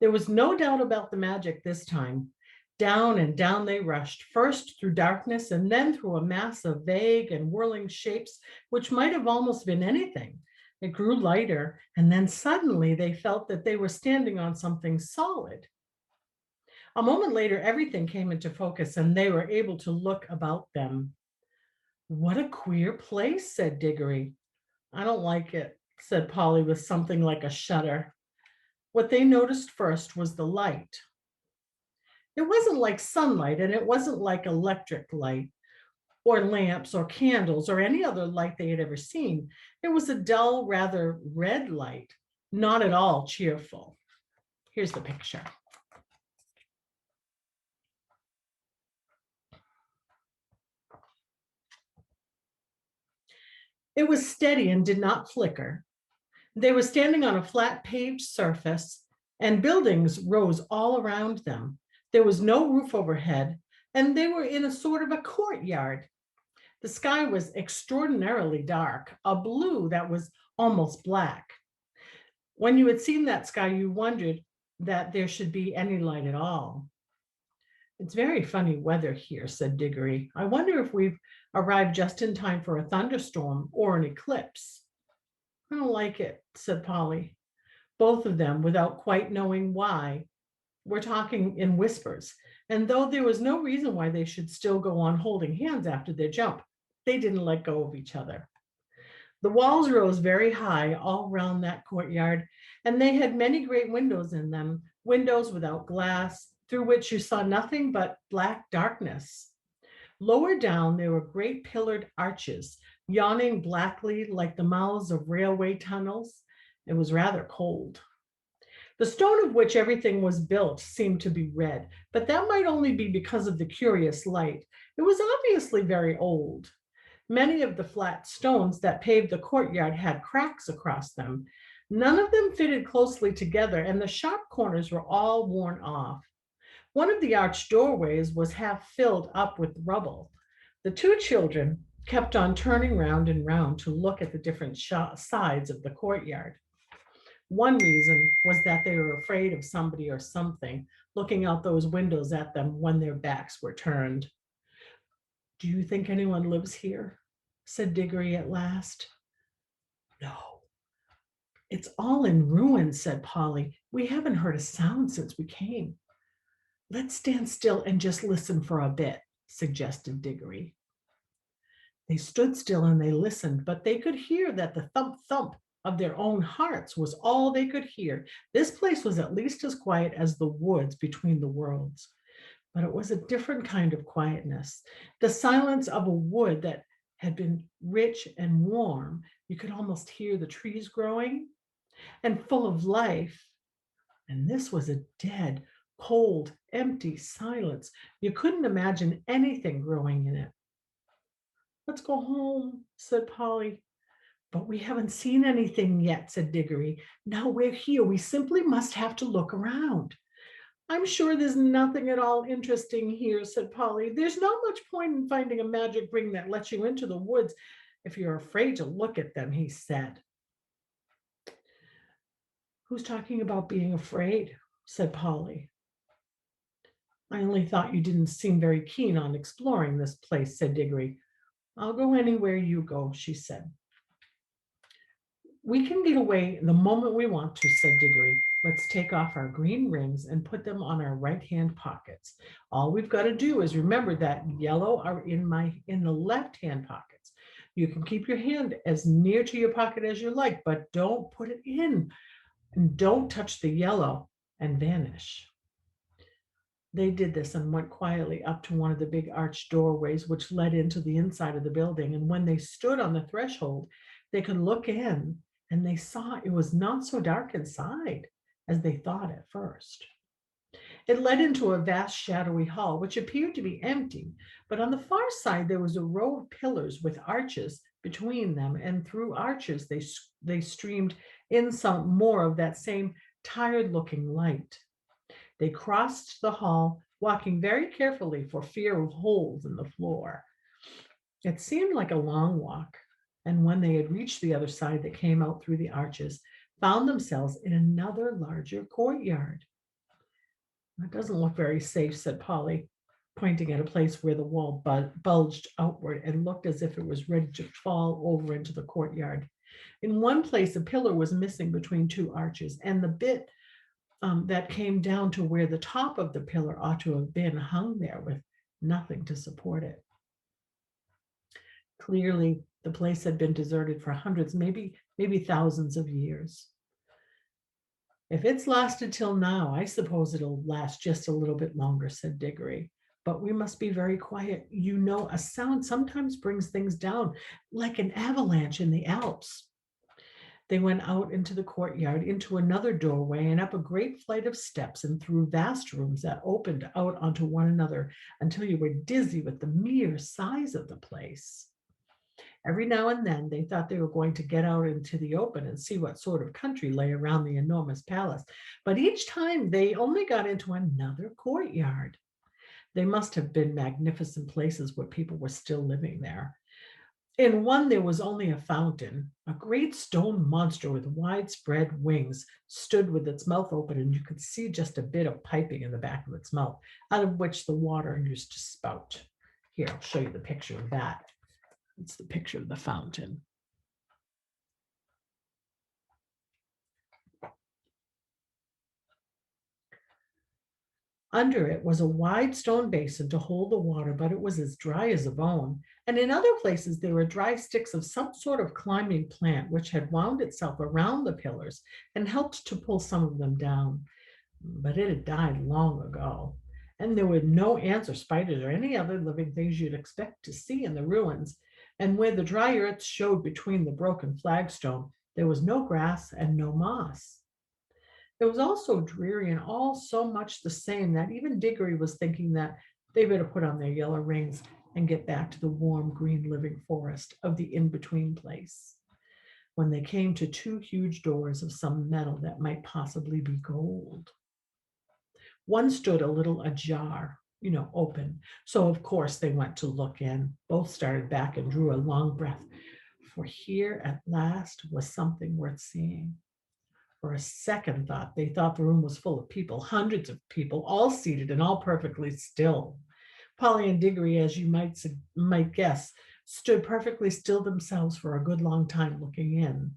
There was no doubt about the magic this time. Down and down they rushed, first through darkness and then through a mass of vague and whirling shapes, which might have almost been anything. It grew lighter, and then suddenly they felt that they were standing on something solid. A moment later, everything came into focus and they were able to look about them. What a queer place, said Diggory. I don't like it, said Polly with something like a shudder. What they noticed first was the light. It wasn't like sunlight and it wasn't like electric light or lamps or candles or any other light they had ever seen. It was a dull, rather red light, not at all cheerful. Here's the picture. It was steady and did not flicker. They were standing on a flat paved surface, and buildings rose all around them. There was no roof overhead, and they were in a sort of a courtyard. The sky was extraordinarily dark, a blue that was almost black. When you had seen that sky, you wondered that there should be any light at all. It's very funny weather here, said Diggory. I wonder if we've arrived just in time for a thunderstorm or an eclipse. I don't like it, said Polly. Both of them, without quite knowing why, were talking in whispers. And though there was no reason why they should still go on holding hands after their jump, they didn't let go of each other. The walls rose very high all round that courtyard, and they had many great windows in them, windows without glass, through which you saw nothing but black darkness. Lower down, there were great pillared arches, yawning blackly like the mouths of railway tunnels. It was rather cold. The stone of which everything was built seemed to be red, but that might only be because of the curious light. It was obviously very old. Many of the flat stones that paved the courtyard had cracks across them. None of them fitted closely together, and the sharp corners were all worn off. One of the arched doorways was half filled up with rubble. The two children kept on turning round and round to look at the different sides of the courtyard. One reason was that they were afraid of somebody or something looking out those windows at them when their backs were turned. Do you think anyone lives here? Said Diggory at last. No. It's all in ruins, said Polly. We haven't heard a sound since we came. Let's stand still and just listen for a bit, suggested Diggory. They stood still and they listened, but they could hear that the thump thump of their own hearts was all they could hear. This place was at least as quiet as the woods between the worlds, but it was a different kind of quietness, the silence of a wood that had been rich and warm. You could almost hear the trees growing and full of life. And this was a dead, cold, empty silence. You couldn't imagine anything growing in it. Let's go home, said Polly. But we haven't seen anything yet, said Diggory. Now we're here. We simply must have to look around. I'm sure there's nothing at all interesting here, said Polly. There's not much point in finding a magic ring that lets you into the woods if you're afraid to look at them, he said. Who's talking about being afraid? Said Polly. I only thought you didn't seem very keen on exploring this place, said Diggory. I'll go anywhere you go, she said. We can get away the moment we want to, said Diggory. Let's take off our green rings and put them on our right-hand pockets. All we've got to do is remember that yellow are in the left-hand pockets. You can keep your hand as near to your pocket as you like, but don't put it in. And don't touch the yellow and vanish. They did this and went quietly up to one of the big arched doorways which led into the inside of the building. And when they stood on the threshold, they could look in and they saw it was not so dark inside as they thought at first. It led into a vast shadowy hall, which appeared to be empty, but on the far side there was a row of pillars with arches between them, and through arches they streamed in some more of that same tired-looking light. They crossed the hall, walking very carefully for fear of holes in the floor. It seemed like a long walk, and when they had reached the other side, they came out through the arches, found themselves in another larger courtyard. That doesn't look very safe, said Polly, pointing at a place where the wall bulged outward and looked as if it was ready to fall over into the courtyard. In one place, a pillar was missing between two arches, and the bit that came down to where the top of the pillar ought to have been hung there with nothing to support it. Clearly, the place had been deserted for hundreds, maybe thousands of years. If it's lasted till now, I suppose it'll last just a little bit longer, said Diggory. But we must be very quiet. You know, a sound sometimes brings things down, like an avalanche in the Alps. They went out into the courtyard, into another doorway, and up a great flight of steps, and through vast rooms that opened out onto one another until you were dizzy with the mere size of the place. Every now and then they thought they were going to get out into the open and see what sort of country lay around the enormous palace, but each time they only got into another courtyard. They must have been magnificent places where people were still living there. In one, there was only a fountain. A great stone monster with widespread wings stood with its mouth open, and you could see just a bit of piping in the back of its mouth, out of which the water used to spout. Here, I'll show you the picture of that. It's the picture of the fountain. Under it was a wide stone basin to hold the water, but it was as dry as a bone. And in other places, there were dry sticks of some sort of climbing plant, which had wound itself around the pillars and helped to pull some of them down. But it had died long ago. And there were no ants or spiders or any other living things you'd expect to see in the ruins. And where the dry earth showed between the broken flagstone, there was no grass and no moss. It was all so dreary and all so much the same that even Diggory was thinking that they better put on their yellow rings and get back to the warm green living forest of the in-between place. When they came to two huge doors of some metal that might possibly be gold. One stood a little ajar, open. So of course they went to look in. Both started back and drew a long breath, for here at last was something worth seeing. For a second thought, they thought the room was full of people, hundreds of people, all seated and all perfectly still. Polly and Diggory, as you might guess, stood perfectly still themselves for a good long time looking in.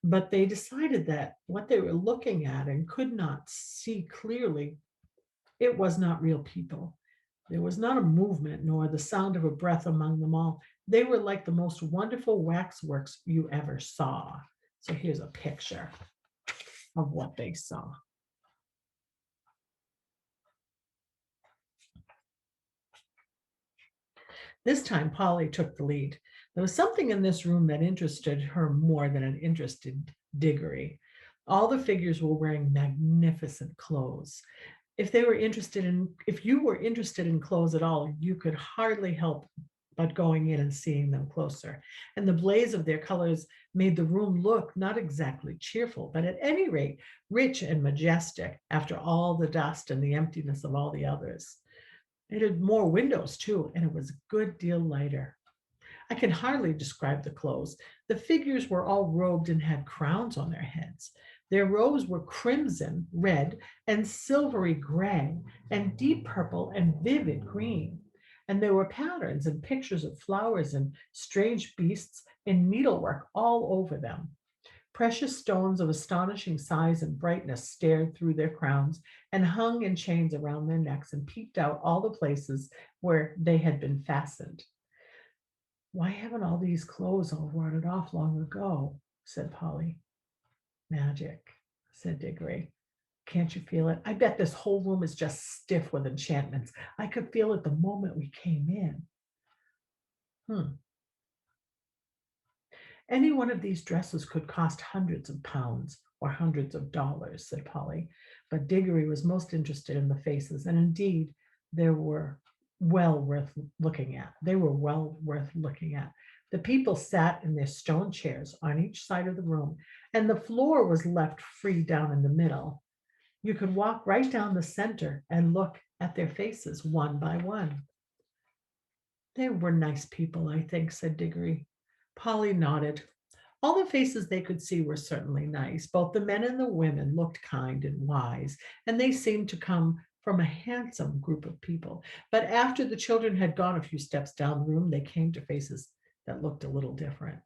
But they decided that what they were looking at and could not see clearly, it was not real people. There was not a movement nor the sound of a breath among them all. They were like the most wonderful waxworks you ever saw. So here's a picture of what they saw. This time, Polly took the lead. There was something in this room that interested her more than it interested Diggory. All the figures were wearing magnificent clothes. If you were interested in clothes at all, you could hardly help but going in and seeing them closer. And the blaze of their colors made the room look not exactly cheerful, but at any rate, rich and majestic after all the dust and the emptiness of all the others. It had more windows too, and it was a good deal lighter. I can hardly describe the clothes. The figures were all robed and had crowns on their heads. Their robes were crimson, red, and silvery gray, and deep purple and vivid green. And there were patterns and pictures of flowers and strange beasts in needlework all over them. Precious stones of astonishing size and brightness stared through their crowns and hung in chains around their necks and peeped out all the places where they had been fastened. Why haven't all these clothes all rotted off long ago? Said Polly. Magic, said Diggory. Can't you feel it? I bet this whole room is just stiff with enchantments. I could feel it the moment we came in. Any one of these dresses could cost hundreds of pounds or hundreds of dollars, said Polly. But Diggory was most interested in the faces, and indeed, they were well worth looking at. They were well worth looking at. The people sat in their stone chairs on each side of the room, and the floor was left free down in the middle. You could walk right down the center and look at their faces one by one. They were nice people, I think, said Diggory. Polly nodded. All the faces they could see were certainly nice. Both the men and the women looked kind and wise, and they seemed to come from a handsome group of people. But after the children had gone a few steps down the room, they came to faces that looked a little different.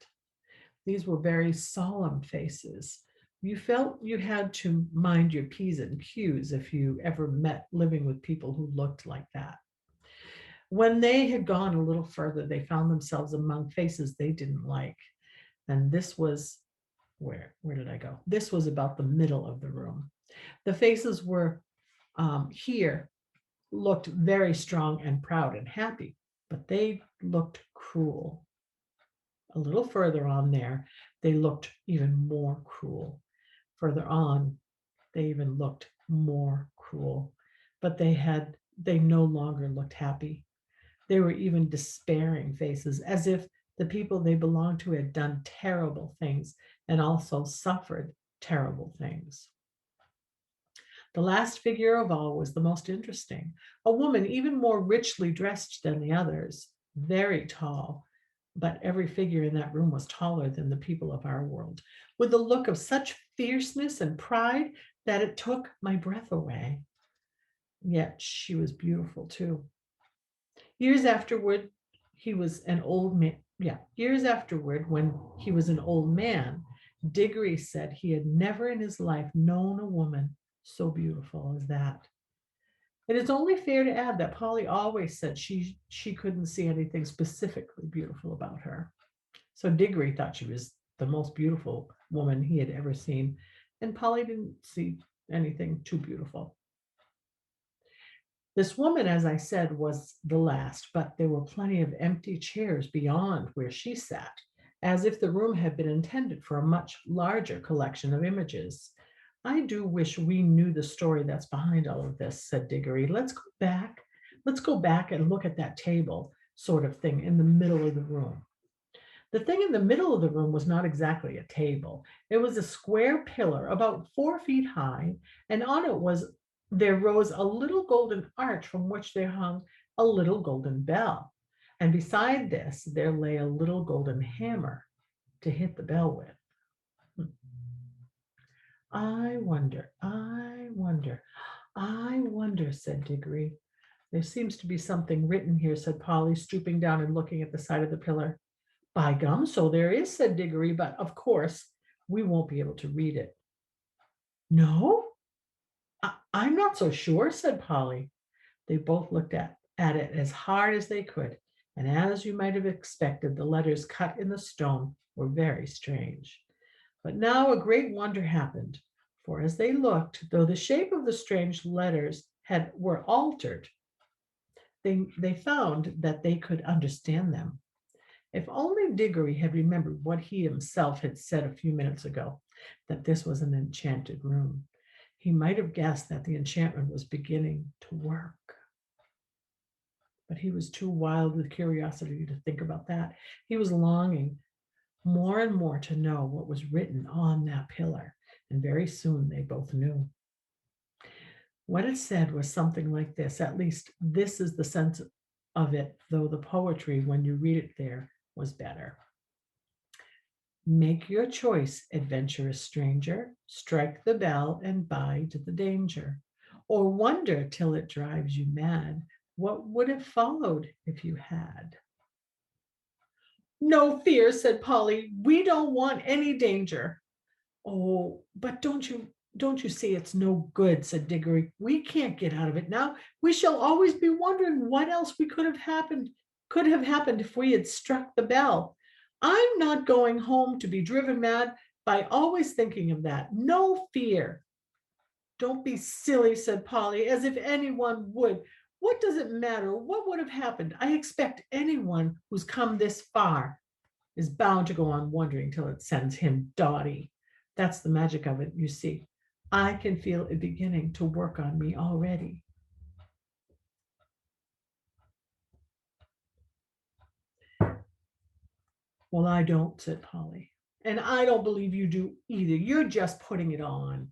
These were very solemn faces. You felt you had to mind your P's and Q's if you ever met living with people who looked like that. When they had gone a little further, they found themselves among faces they didn't like. And this was where did I go? This was about the middle of the room. The faces were here looked very strong and proud and happy, but they looked cruel. A little further on there, they looked even more cruel. Further on, they even looked more cruel, but they no longer looked happy. They were even despairing faces, as if the people they belonged to had done terrible things and also suffered terrible things. The last figure of all was the most interesting, a woman even more richly dressed than the others, very tall, but every figure in that room was taller than the people of our world, with a look of such fierceness and pride that it took my breath away. Yet she was beautiful too. Years afterward, he was an old man. Yeah, years afterward, when he was an old man, Diggory said he had never in his life known a woman so beautiful as that. It is only fair to add that Polly always said she couldn't see anything specifically beautiful about her. So Diggory thought she was the most beautiful woman he had ever seen, and Polly didn't see anything too beautiful. This woman, as I said, was the last, but there were plenty of empty chairs beyond where she sat, as if the room had been intended for a much larger collection of images. I do wish we knew the story that's behind all of this, said Diggory. Let's go back. Let's go back and look at that table sort of thing in the middle of the room. The thing in the middle of the room was not exactly a table. It was a square pillar about 4 feet high, and on it there rose a little golden arch from which there hung a little golden bell. And beside this, there lay a little golden hammer to hit the bell with. I wonder, I wonder, said Diggory. There seems to be something written here, said Polly, stooping down and looking at the side of the pillar. By gum, so there is, said Diggory, but of course we won't be able to read it. No, I'm not so sure, said Polly. They both looked at it as hard as they could, and as you might have expected, the letters cut in the stone were very strange. But now a great wonder happened, for as they looked, though the shape of the strange letters were altered, they found that they could understand them. If only Diggory had remembered what he himself had said a few minutes ago, that this was an enchanted room, he might have guessed that the enchantment was beginning to work. But he was too wild with curiosity to think about that. He was longing more and more to know what was written on that pillar, and very soon they both knew. What it said was something like this, at least this is the sense of it, though the poetry, when you read it there, was better. Make your choice, adventurous stranger, strike the bell and bide the danger, or wonder till it drives you mad, what would have followed if you had? No fear, said Polly, we don't want any danger. Oh, but don't you see it's no good, said Diggory. We can't get out of it now. We shall always be wondering what else could have happened if we had struck the bell. I'm not going home to be driven mad by always thinking of that. No fear. Don't be silly, said Polly, as if anyone would. What does it matter? What would have happened? I expect anyone who's come this far is bound to go on wondering till it sends him dotty. That's the magic of it, you see. I can feel it beginning to work on me already. Well, I don't, said Polly. And I don't believe you do either. You're just putting it on.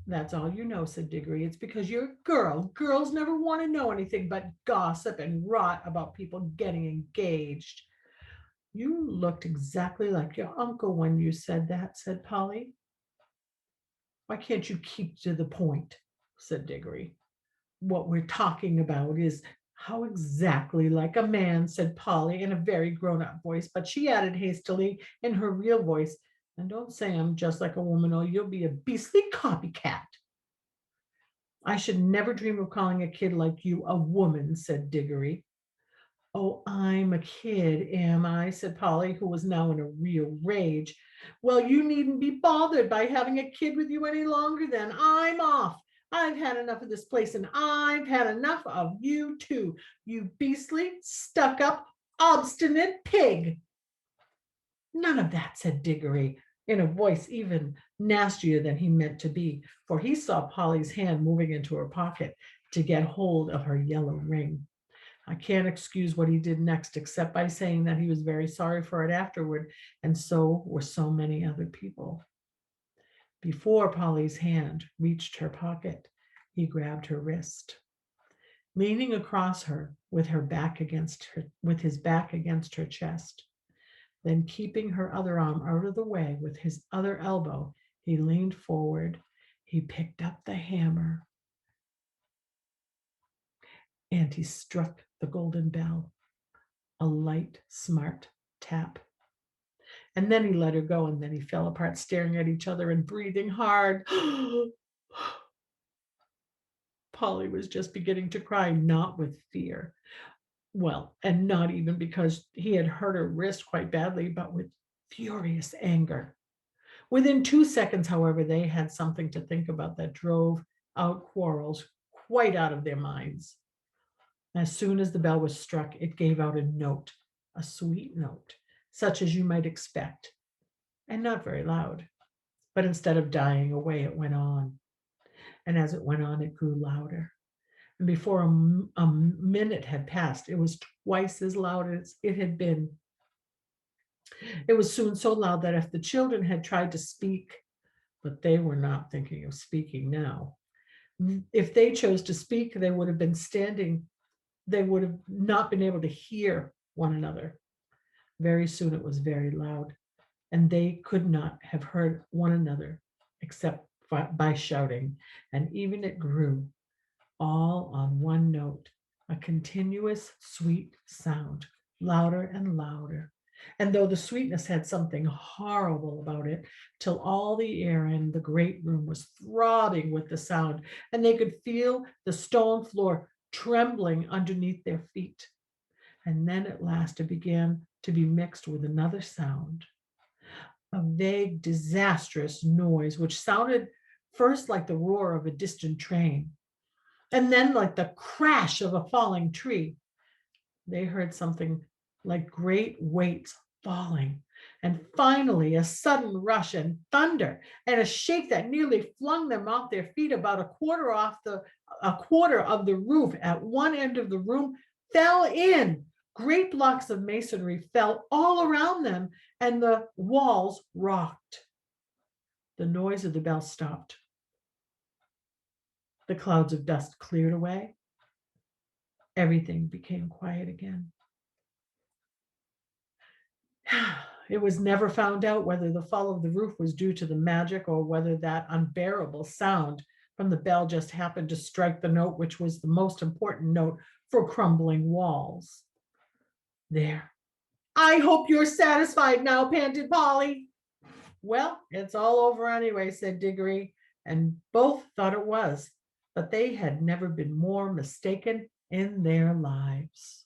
That's all you know, said Diggory. It's because you're a girl. Girls never want to know anything but gossip and rot about people getting engaged. You looked exactly like your uncle when you said that, said Polly. Why can't you keep to the point, said Diggory. what we're talking about is how exactly like a man, said Polly in a very grown-up voice, but she added hastily in her real voice, and don't say I'm just like a woman or you'll be a beastly copycat. I should never dream of calling a kid like you a woman, said Diggory. Oh, I'm a kid, am I? Said Polly, who was now in a real rage. Well, you needn't be bothered by having a kid with you any longer then. I'm off. I've had enough of this place, and I've had enough of you too, you beastly, stuck-up, obstinate pig. None of that, said Diggory, in a voice even nastier than he meant to be, for he saw Polly's hand moving into her pocket to get hold of her yellow ring. I can't excuse what he did next, except by saying that he was very sorry for it afterward, and so were so many other people. Before Polly's hand reached her pocket, he grabbed her wrist. Leaning across her with his back against her chest, then keeping her other arm out of the way with his other elbow, he leaned forward. He picked up the hammer and he struck the golden bell, a light, smart tap. And then he let her go, and then he fell apart, staring at each other and breathing hard. Polly was just beginning to cry, not with fear. Well, and not even because he had hurt her wrist quite badly, but with furious anger. Within 2 seconds, however, they had something to think about that drove out quarrels quite out of their minds. As soon as the bell was struck, it gave out a note, a sweet note, such as you might expect, and not very loud. But instead of dying away, it went on. And as it went on, it grew louder. And before a minute had passed, it was twice as loud as it had been. It was soon so loud that if the children had tried to speak, but they were not thinking of speaking now, if they chose to speak, they would have been standing, they would have not been able to hear one another. Very soon it was very loud, and they could not have heard one another except by shouting, and even it grew, all on one note, a continuous sweet sound, louder and louder. And though the sweetness had something horrible about it, till all the air in the great room was throbbing with the sound, and they could feel the stone floor trembling underneath their feet. And then at last it began to be mixed with another sound, a vague, disastrous noise, which sounded first like the roar of a distant train, and then like the crash of a falling tree. They heard something like great weights falling, and finally a sudden rush and thunder and a shake that nearly flung them off their feet. About a quarter of the roof at one end of the room fell in. Great blocks of masonry fell all around them, and the walls rocked. The noise of the bell stopped. The clouds of dust cleared away. Everything became quiet again. It was never found out whether the fall of the roof was due to the magic or whether that unbearable sound from the bell just happened to strike the note which was the most important note for crumbling walls. There. I hope you're satisfied now, panted Polly. Well, it's all over anyway, said Diggory, and both thought it was, but they had never been more mistaken in their lives.